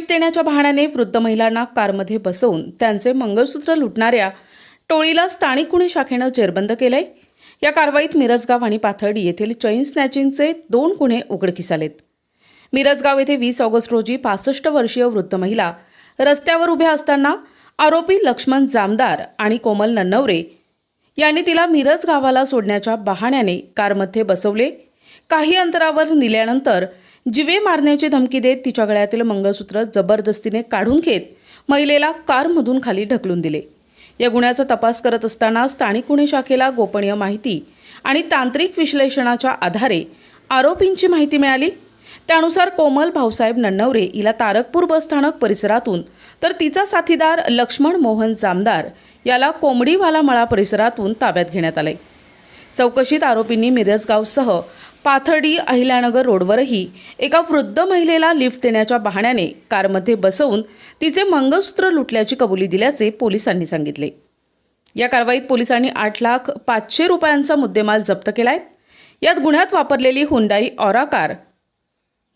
देण्याच्या बहाण्याने वृद्ध महिलांना कारमध्ये बसवून त्यांचे मंगळसूत्र लुटणाऱ्या टोळीला स्थानिक गुन्हे शाखेनं जेरबंद केलंय। या कारवाईत मिरजगाव आणि पाथर्डी येथील चैन स्नॅचिंगचे 2 गुन्हे उघडकीस आलेत। मिरजगाव येथे 20 ऑगस्ट रोजी 65 वर्षीय वृद्ध महिला रस्त्यावर उभ्या असताना आरोपी लक्ष्मण जामदार आणि कोमल नन्नवरे यांनी तिला मिरज गावाला सोडण्याच्या बहाण्याने कारमध्ये बसवले। काही अंतरावर नेल्यानंतर जीवे मारण्याची धमकी देत तिच्या गळ्यातील मंगळसूत्र जबरदस्तीने काढून घेत महिलेला कारमधून खाली ढकलून दिले। या गुन्ह्याचा तपास करत असताना स्थानिक गुन्हे शाखेला गोपनीय माहिती आणि तांत्रिक विश्लेषणाच्या आधारे आरोपींची माहिती मिळाली। त्यानुसार कोमल भाऊसाहेब नन्नवरे हिला तारकपूर बसस्थानक परिसरातून तर तिचा साथीदार लक्ष्मण मोहन जामदार याला कोंबडीवाला मळा परिसरातून ताब्यात घेण्यात आले। चौकशीत आरोपींनी मिरजगावसह पाथर्डी अहिल्यानगर रोडवरही एका वृद्ध महिलेला लिफ्ट देण्याच्या बहाण्याने कारमध्ये बसवून तिचे मंगळसूत्र लुटल्याची कबुली दिल्याचे पोलिसांनी सांगितले। या कारवाईत पोलिसांनी 8,05,000 रुपयांचा मुद्देमाल जप्त केलाय। यात गुन्ह्यात वापरलेली Hyundai aura car,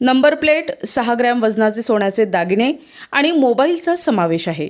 number plate, 6 gram वजनाचे सोन्याचे दागिने आणि मोबाईलचा समावेश आहे।